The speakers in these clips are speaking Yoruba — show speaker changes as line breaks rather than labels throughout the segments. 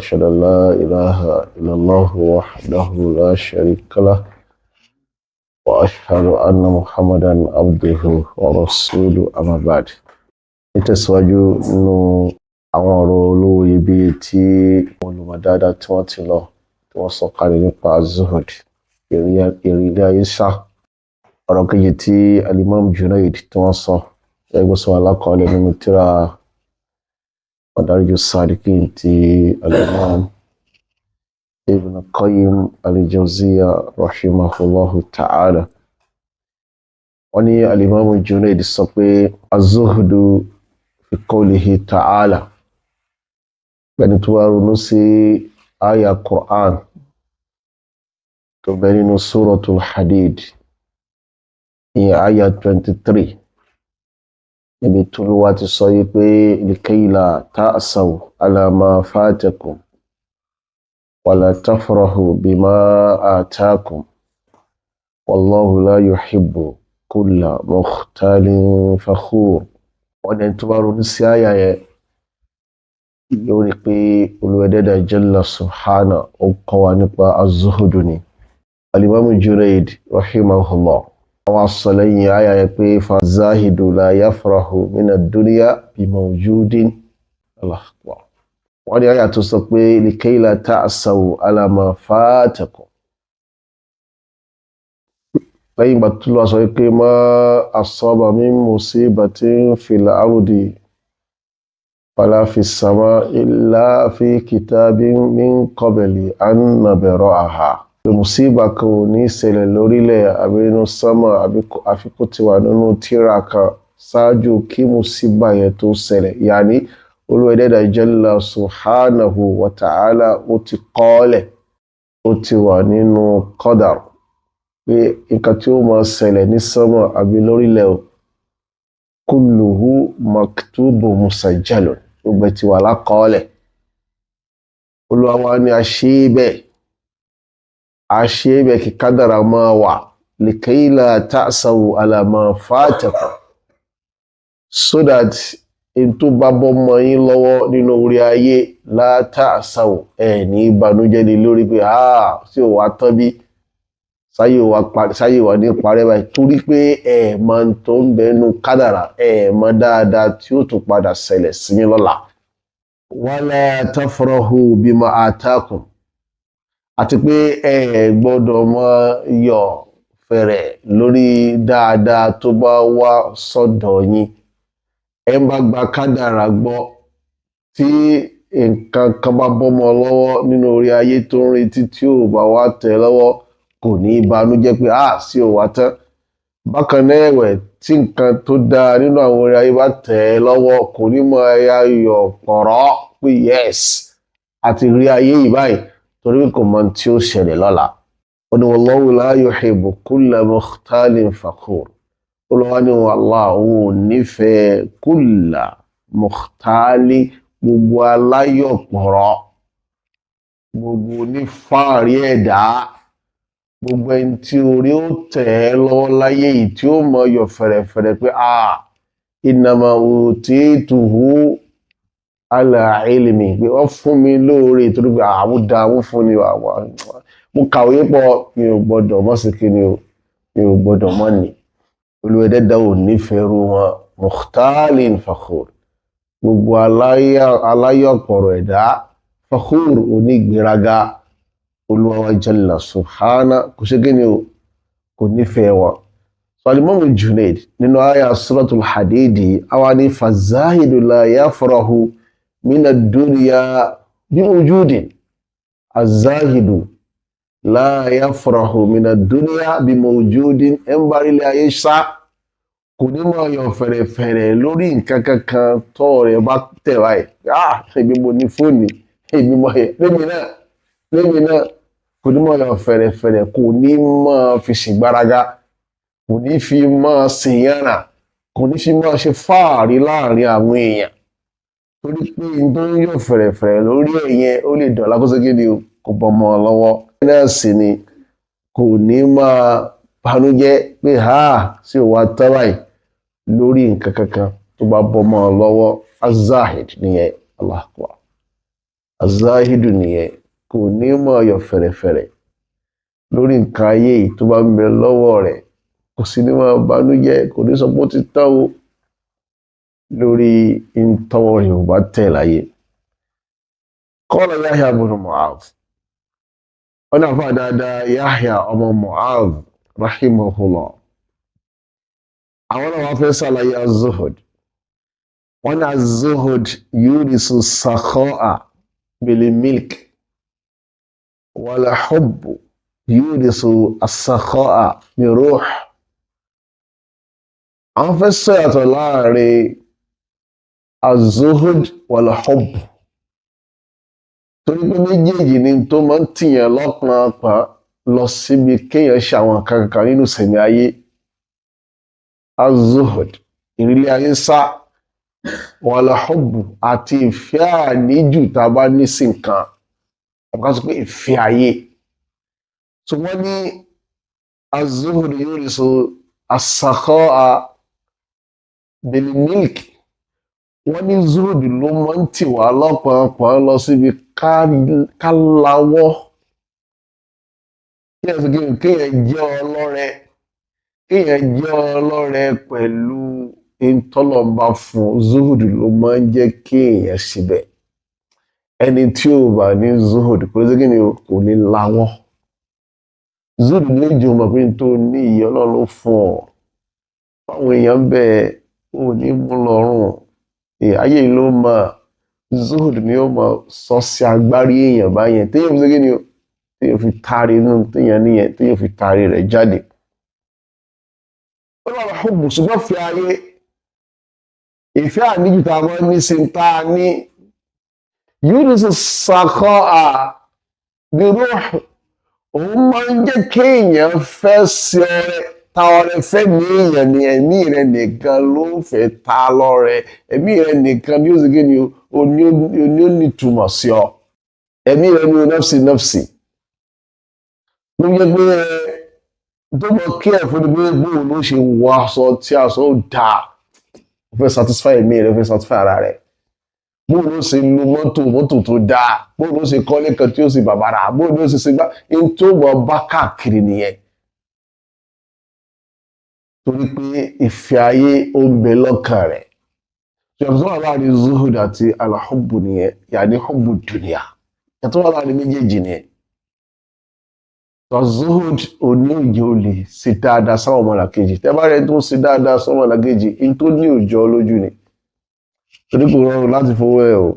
وأشهد أن لا إله إلا الله وحده لا شريك له وأشهد أن محمدا عبده ورسوله أما بعد. Nítẹ̀síwájú nínú àwọn ọ̀rọ̀ olówó iyebíye tí àwọn olùmọ̀ dáadáa tí wọ́n ti lọ tí wọ́n sọ kalẹ̀ nípa zuhud ìrìnlẹ̀ ayé sá. Ọ̀rọ̀ kejì tí Al-Imam Junaid tí wọ́n sọ ẹgbẹ́ sọ alákọọ́lẹ̀ nínú tírà Madarij as-Salikin tí Al-Imam Ibn Qayyim al-Jawziyya rahimahullahu ta'ala. Wọ́n ní Al-Imam Junaid sọ pé az-zuhdu fi qawlihi ta'ala. Bẹ́ẹ̀ni tó wá ronú sí àyà Qur'an tó bẹ nínú Suratul Hadid ìyẹn àyà 23 níbi t'Olúwa ti sọ yí pé likay la ta'saw ala ma fatakum wa la tafrahu bima atakum wallahu la yuhibbu kulla mukhtalin fakhur. Wọ́n ní tó bá ronú sí àyà yẹn yóò rí pé Olúwẹ̀dẹ́dà Jalla Subhanahu ó kọ́ wa nípa az-zuhudu ni. Al-Imam Junaid rahimahullah àwọn asọ̀lẹ́yìn àyà yẹn pé fa-zahidu la yafrahu mina dunya bi mawjudin. Allahu Akbar. Wọ́n ní àyà tó sọ pé likay la ta'saw ala ma fatakum. Lẹ́yìn ìgbà tó lọ sọ pé ma asaba min musibatin fil ardi wala fis sama illa fi kitabin min qabli an nabra'aha. Pé musiba kan ò ní ṣẹlẹ̀ lórílẹ̀ àbí inú sánmà àfi kó ti wà nínú tírà kan ṣáájú kí musiba yẹn tó ṣẹlẹ̀. Yàní Olúwẹ̀dẹ́dà Jalla Subhanahu wa ta'ala ó ti kọ́ọ́lẹ̀, ó ti wà nínú qadar pé nǹkan tí ó máa ṣẹlẹ̀ ní sánmà àbí lórílẹ̀ kulluhu maktubun musajjalun, gbogbo ti wà lákọọ́lẹ̀. Olúwa wa ní a ṣe bẹ́ẹ̀ kí kádàrá máa wà likay la ta'saw ala ma fatakum, so that in tó bá bọ́ mọ́ yín lọ́wọ́ nínú orí ayé la ta'saw ẹ̀ ní ìbànújẹ́ ní lórí pé sí ò wá tán bí sáyé wà ní parẹ́ báyìí, torí pé ẹ̀ máa ń tó ń bẹnu kádàrá ẹ̀ mọ̀ dáadáa tí ó tún padà ṣẹlẹ̀ sí yín lọ́la. Wala tafrahu bima atakum, àti pé ẹ gbọ́dọ̀ máa yọ̀ fẹ̀rẹ̀ lórí dáadáa tó bá wá sọ́dọ̀ yín. Ẹ bá gba kádàrá gbọ́ tí nǹkan kan bá bọ́mọ lọ́wọ́ nínú orí ayé tó ń retí tí ò bá wá tẹ̀ lọ́wọ́ kò ní banújẹ́ pé sí ò wá tán. Bákan náà ẹ̀wẹ̀ tí nǹkan tó dáa nínú àwọn orí ayé bá tẹ̀ lọ́wọ́ kò ní mọ ayọ̀ pọ̀rọ̀ pé yes àti rí ayé yìí báyìí, torí kò mọ tí ó ṣẹlẹ̀ lọ́la. Ó ní wallahu la yuhibbu kulla mukhtalin fakhur. Olúwa ní Allah òun ò nífẹ̀ẹ́ kulla mukhtali, gbogbo aláyọ̀pọ̀rọ̀, gbogbo onífàárí ẹ̀dá, gbogbo ẹni tí orí ó tẹ̀ lọ́wọ́ láyé yìí tí ó mọ yọ̀ fẹ̀rẹ̀fẹ̀rẹ̀ pé innama utituhu ala ilmi, pé wọ́n fún mi lóore torí pé àwọn dáwọ́ fún ni mo kàwé pọ̀, mi ò gbọ́dọ̀ mọ́ sí kí ni o, mi ò gbọ́dọ̀ mọ́ ni. Olúwẹ̀dẹ́dà ò nífẹ̀ẹ́ ru wọn mukhtalin fakhur, gbogbo aláyọ̀pọ̀rọ̀ ẹ̀dá fakhur onígbéraga. Olúwa Jalla Subhanahu kò ṣe kí ni o, kò nífẹ̀ẹ́ wọn. Al-Imam Junaid nínú àyà Suratul Hadid àwa ní fa-zahidu la yafrahu mina dunya bi wujudin. Az-zahidu la yafrahu mina dunya bi wujudin. Ẹ ń bá ilé ayé sá kò ní mọ̀ yọ̀ fẹ̀rẹ̀fẹ̀rẹ̀ lórí nǹkan kankan tó rẹ̀ bá tẹ̀ báyìí. Ẹbí mo ní fóònù, ẹbí mo yẹ lẹ́mi náà kò ní mọ̀ yọ̀ fẹ̀rẹ̀fẹ̀rẹ̀, kò ní mọ̀ fi ṣègbáraga, kò ní fi máa ṣèyànrà, kò ní fi máa ṣe fáàrí láàrin àwọn èèyàn, torí pé tó ń yọ̀ fẹ̀rẹ̀fẹ̀rẹ̀ lórí ẹ̀yẹn ó lè dọ̀la kó ṣe kéde kò bọ́mọ lọ́wọ́. Náà sì ni kò ní máa banújẹ́ pé sí ò wá tán báyìí lórí nǹkan kankan tó bá bọ́mọ lọ́wọ́. Az-zahid nìyẹn. Allahu Akbar. azáhìdù nìyẹn kò ní máa yọ̀ fẹ̀rẹ̀fẹ̀rẹ̀ lórí nǹkan ayé yìí tó bá ń bẹ lọ́wọ́ rẹ̀ kò sí ní máa banújẹ́ kò ní sọ pé ó ti tán o lórí ìtọ́wọ́ rẹ̀ ò bá tẹ̀ láyé. Qala Yahya ibn Mu'adh wọ́n náà fà dáadáa Yahya ọmọ Mu'adh rahimahullah àwọn náà wọ́n fẹ́ sàlàyé az-zuhud wọ́n ní az-zuhud yurisu sakha'a bil milk wal hubb yurisu as-sakha'a bi ruh. àwọn fẹ́ sọ yàtọ̀ láàrin az-zuhud wal hubb torí pé méjèèjì ni tó máa ń tìyàn lọ́pọ̀lọpọ̀ lọ síbi kéèyàn ṣe àwọn kankan nínú sẹ̀mí ayé. Az-zuhud ìrírí ayé sá wal hubb àti ìfẹ́ àníjù tá a bá ní sí nǹkan àbúkà sọ pé ìfẹ́ ayé. So wọ́n ní az-zuhud yurisu as-sakha'a bil milk wọ́n ní zuhud ló máa ń tì wá lọ́pọ̀lọpọ̀ lọ síbi ká lawọ́ kéèyàn jẹ́ ọlọ́rẹ pẹ̀lú ìtọ́lọ́mbà fún zuhud ló máa ń jẹ́ kéèyàn síbẹ̀. ẹni tí ò bá ní zuhud kò sí kíni kò ní lawọ́. zuhud lè jù mọ̀ pé tó ní ìyẹ́ ọlọ́run fún ọ fáwọn èèyàn bẹ́ẹ̀ ò ní mú lọ́rùn ayé ló máa zuhud ni ó máa sọ sí agbárí èèyàn báyẹn téèyàn fi kíni téèyàn fi taari inú téèyàn níyẹn téèyàn fi taari rẹ̀ jáde. ó lọ́wọ́ hubb ṣùgbọ́n fi ayé ìfẹ́ àníjù tá a máa ní sí tá a ní yurisu sakha'a bi ruh òun máa ń jẹ́ kéèyàn fẹ́ sí ọrẹ ta ọrẹ fẹ́mi èèyàn ní ẹ̀mí rẹ̀ nìkan ló fẹ́ ta lọ́rẹ ẹ̀mí rẹ̀ nìkan ni ó sì kí ni ó ní ìtumọ̀ sí ọ ẹ̀mí rẹ̀ ní nafsi nafsi ló yẹ pé tó mọ kí ẹ̀ fún mi bóun ló ṣe wọ aṣọ tí aṣọ ó dáa ó fẹ́ satisfy ẹ̀mí rẹ̀ ó fẹ́ satisfy ara rẹ̀ bóun ló ṣe lo mọ́tò tó dáa bóun ló ṣe kọ́lé kan tí ó sì bàbàrà bóun ló ṣe gbá ní tó wọ bá káàkiri nìyẹn. torí pé ìfẹ́ ayé ó ń bẹ lọ́kàn rẹ̀ yàtọ̀ wà láàrin zuhud àti al-hubbu nìyẹn yàní hubbu dunya yàtọ̀ wà láàrin méjèèjì nìyẹn. zuhud òní òjò lè ṣe dáadáa sáwọn ọmọlàkejì tẹ́ bá rẹ̀ tó ń ṣe dáadáa sáwọn ọmọlàkejì in tó ní òjò lójú ni torí kò rọrùn láti fowó ẹ̀ o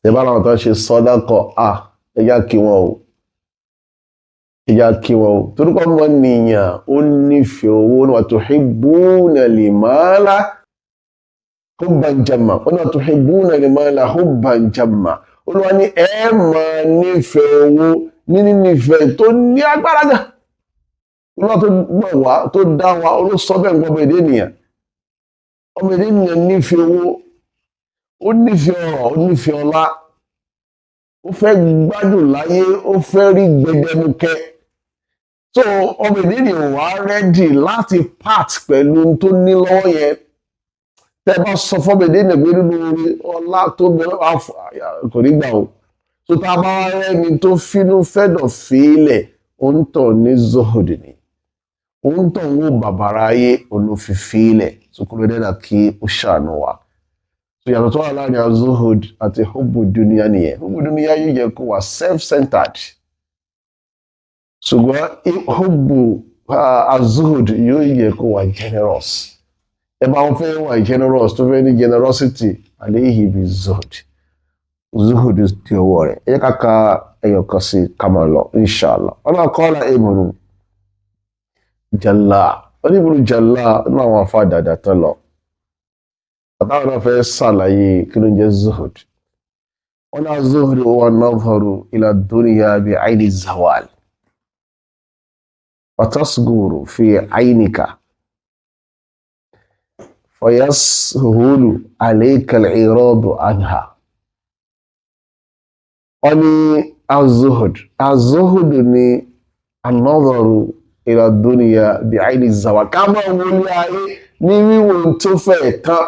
tẹ́ bá láwọn tó ń ṣe sàdákà ẹjá kí wọn o torí pé ọmọ nìyàn ó nífẹ̀ẹ́ owó wa tuhibbuna al-mala hubban jamma ó náà tuhibbuna al-mala hubban jamma olúwa ní ẹ máa nífẹ̀ẹ́ owó níní nífẹ̀ẹ́ tó ní agbára gan olúwa tó gbọ̀ wá tó dá wa olóṣọ bẹ́ẹ̀ ń gbọ́ ọmọ èdè ènìyàn nífẹ̀ẹ́ owó ó nífẹ̀ẹ́ ọrọ̀ ó nífẹ̀ẹ́ ọlá ó fẹ́ gbádùn láyé ó fẹ́ rí gbẹdẹmukẹ so ọmọ èdè ènìyàn wà rẹ́dì láti part pẹ̀lú tó ní lọ́wọ́ yẹn tẹ́ bá sọ fọ́mọ èdè ènìyàn pé nínú orí ọlá tó bẹ̀rẹ̀ kò ní gbà o tó tá a bá rẹ́ni tó fínú fẹ́dọ̀ fílẹ̀ ó ń tọ̀ ní zuhud ni ó ń tọ̀ ń wò bàbàrà ayé olófìfílẹ̀ sókúrò dẹ́dà kí ó ṣàánú wa so yàtọ̀ tó wà láàrin az-zuhud àti hubbu dunya nìyẹn hubbu dunya yóò jẹ́ kó wà self-centered ṣùgbọ́n hubbu az-zuhud yóò jẹ́ kó wà generous ẹ bá wọn fẹ́ wà generous tó fẹ́ ní generosity alayhi bi-zuhud zuhud di owó rẹ̀ ẹ jẹ́ ká ka ẹyọ kan sí kama lọ inshallah ọlọ́run qala ibnu jalla oníbùrú jalla náà wọn afá dáadáa tán lọ àtàwọn náà fẹ́ ṣàlàyé kí ló ń jẹ́ zuhud wọn náà zuhud huwa an-nadharu ila dunya bi ayni zawal wa tasghuru fi aynika fayashulu alayka al-iradu anha wọn ní az-zuhud ní an-nadharu ila dunya bi ayni zawal ká máa wọlé ayé ní wíwò tó fẹ́ tán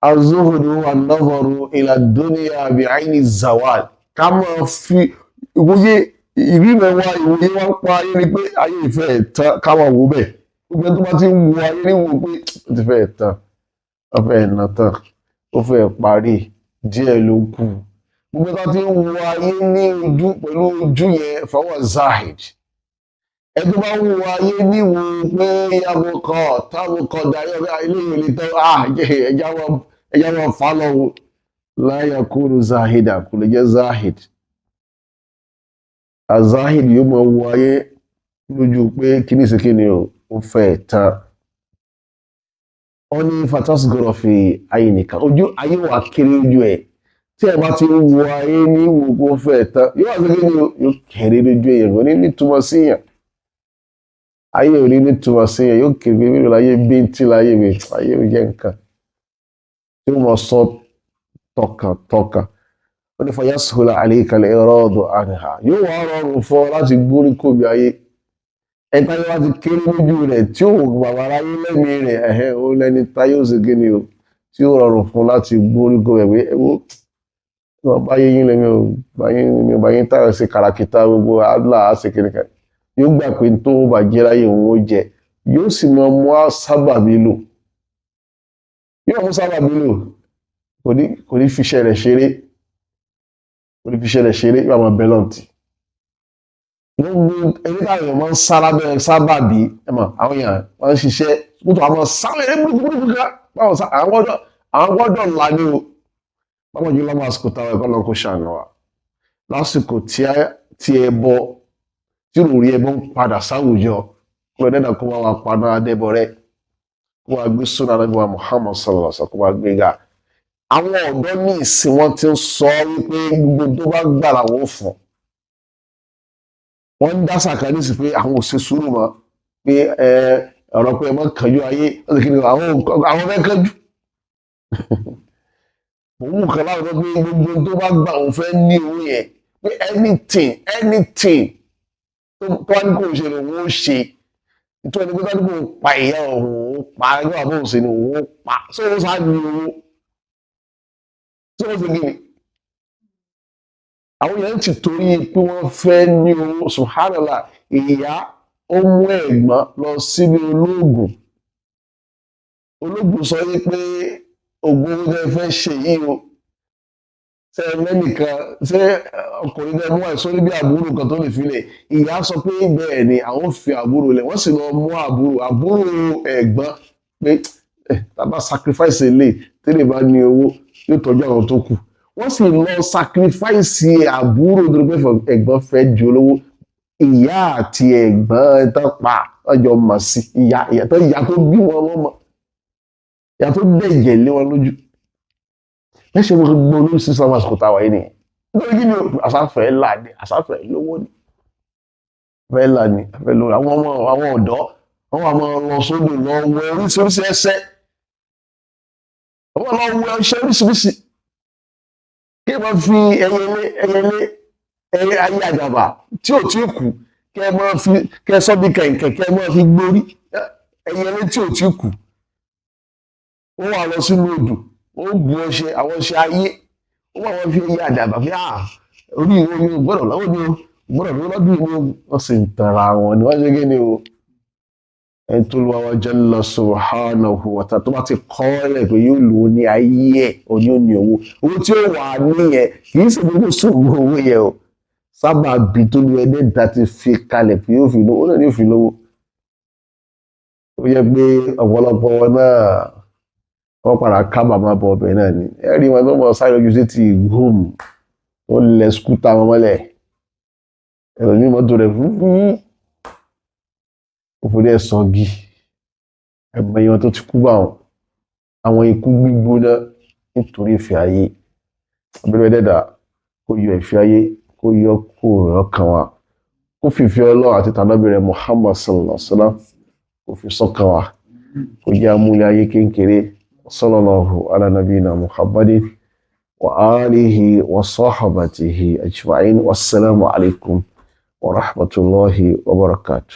az-zuhdu wan-nazaru ila ad-dunya bi'ayni az-zawal ká máa fi ìwòye ìrìnà wa ìwòye wa ń pa ayé ni pé ayé ìfẹ́ tán ká máa wò bẹ́ẹ̀ gbogbo ẹni tó bá ti ń wo ayé níwò pé ó ti fẹ́ tán ó fẹ́ nà tán ó fẹ́ parí díẹ̀ ló kù gbogbo ẹni tó ti ń wo ayé ní ojú pẹ̀lú ojú yẹn fahuwa zahid ẹni tó bá ń wo ayé níwò pé yàgò kan táwọn kan darí ọ̀gá ilé ìwé lè tán ẹja wọn fà lọ́wọ́ la yakunu zahida kò lè jẹ́ zahid azahid yóò máa wo ayé lójú pé kíní sí kíní ó fẹ́ tán wọ́n ní fatasgọ́rọ̀ fi ayé nìkan ojú ayé wà kéré ojú ẹ̀ tí ẹ bá ti ń wo ayé ní wo pé ó fẹ́ tán yóò wá sí kíní yóò kéré lójú èèyàn kò ní nítumọ̀ síyàn ayé ò ní nítumọ̀ síyàn yóò kéré mélòó láyé bíntín láyé mi ayé ò jẹ́ nǹkan tí ó mọ̀ sọ tọkàntọkàn ó ní fayasula alayka al-iradu anha yóò wá rọrùn fún ọ láti gbórí kóbi ayé ẹ̀ta yóò wá ti kéré lójú rẹ̀ tí ó bàbá aráyé lẹ́mìí rẹ̀ ẹ̀hẹ́ ó lẹ́ni táyé ó sì gíní o tí ó rọrùn fún láti gbórí kóbi ẹ̀wé ẹ̀wọ́ báyé yín lẹ́mìí o báyé táyọ̀ sí kàràkìtà gbogbo àdúrà àṣekèrèkà yóò gbà pé tó bá jẹ́ láyé òun ó jẹ yóò sì mọ mú sábàbí lò yóò mú sábàbí lò kò ní fiṣẹ́ rẹ̀ ṣeré olùfiṣẹ́lẹ̀ ṣeré yóò máa bẹ́lọ̀ntì gbogbo ẹni táwọn èèyàn máa ń sá lábẹ́ sábàbí ẹ̀mọ̀ àwọn èèyàn máa ń ṣiṣẹ́ mútu àwọn sáwọn eré burúkú ká àwọn gbọ́dọ̀ ńlá ní o báwọn jù lọ́mọ àsìkò táwọn ẹ̀kọ́ náà kó ṣàánú wa lásìkò tí ẹ bọ tí ròrí ẹbọ ń padà sáwùjọ kó lọ dẹ́nà kó wá paná adébọ rẹ kó wá gbé súnà Ànábì wa Muhammad sallallahu alaihi wasallam kó wá gbé ga àwọn ọ̀dọ́ ní ìsìn wọn ti ń sọ wípé gbogbo tó bá gbà làwọn ò fún wọn ń dá sàkání sí pé àwọn ò ṣe sùúrù mọ́ pé ọ̀rọ̀ pé ẹ má kánjú ayé àwọn fẹ́ kánjú òun kan láwọn tó pé gbogbo tó bá gbà òun fẹ́ ní owó yẹn pé anything tó wá ní kò ṣe lòun ó ṣe nítorí pé tó wá ní kò pa ìyá òun ó pa ẹgbẹ́ àbọ̀ òun ṣe ni òun ó pa sóhun sáà ní owó tí wọ́n fi gíní àwọn èèyàn ti torí pé wọ́n fẹ́ ní owó subhanallah ìyá ó mú ẹ̀gbọ́n lọ síbi ológun sọ yí pé ògùn owó tẹ́ fẹ́ ṣe yìí o ṣe mẹ́nìkan ṣe ọkùnrin tẹ́ mú àìsàn níbi àbúrò kan tó lè filẹ̀ ìyá sọ pé bẹ́ẹ̀ ni àwọn fi àbúrò lẹ̀ wọ́n sì lọ mú àbúrò ẹ̀gbọ́n pé tàbá sacrifice lè tẹ́lẹ̀ bá ní owó yóò tọ́jú àwọn tó kù wọ́n sì lọ sacrifice àbúrò tó pé ẹ̀gbọ́n fẹ́ di olówó ìyá àti ẹ̀gbọ́n tó pa ọjọ́ mọ̀ sí ìyá tó bí wọn lọ́mọ ìyá tó dẹ̀jẹ̀ lé wọn lójú lẹ́sẹ̀ wọn gbọ́ olórí sí sáwọn àsìkò táwa yìí nìyẹn nítorí kí ni àsáfẹ́ là ní àsáfẹ́ lówó ni fẹ́ là ní àfẹ́ lówó àwọn ọ̀dọ́ wọ́n wà máa lọ sódò lọ wọ oríṣiríṣi ẹsẹ̀ wọ́n lọ wọ iṣẹ́ oríṣiríṣi kí ẹ máa fi ẹyẹ ayé àdàbà tí ò tí kù kẹ sọ bí kẹ̀kẹ́ kẹ máa fi gbórí ẹyẹlé tí ò tí kù ó wà lọ sínú odò ó bu ọṣẹ àwọn ọṣẹ ayé ó wà wọn fi ẹyẹ àdàbà fi orí ìwọ ni o gbọ́dọ̀ lọ́wọ́ ni o gbọ́dọ̀ lọ́dún ni wọ́n sì ń tara wọn ni wọ́n ṣe gé ni o ẹni tó lọ́wọ́ jalla subhanahu wa ta'ala tó bá ti kọ́ ẹ̀ pé yóò lò ó ní ayé ẹ̀ òní ò ní owó tí ó wà níyẹn kì í ṣe gbogbo sóògùn owó yẹn o sábà bí tó lu ẹlẹ́dàá ti fi kalẹ̀ pé yóò fi lówó ó náà ní òfin lówó ó yẹ pé ọ̀pọ̀lọpọ̀ wọn náà wọ́n padà kábàámọ̀ bọ̀ ọbẹ̀ náà ni ẹ rí wọn tó mọ̀ sáré ojú sí ti gbóòm ó lẹ̀ skúta wọn mọ́lẹ̀ ẹ̀rọ ní mọ́tò rẹ̀ fúfú òfòdí ẹ̀ sọ́gì ẹ̀mọ èèyàn tó ti kú bá wọn àwọn ikú gbígbóná nítorí ìfẹ́ ayé abẹ́rẹ́ dẹ́dà kó yọ ìfẹ́ ayé kó yọ kó ọkàn wa kó fìfẹ́ Ọlọ́run àti tànábìrẹ̀ Muhammad sallallahu alaihi wasallam kó fi sọ́kàn wa kó jẹ́ amúlẹ̀ ayé kéńkéré sallallahu ala nabiyina Muhammadin wa alihi wa sahbatihi ajma'in wassalamu alaikum wa rahmatullahi wa barakatuh.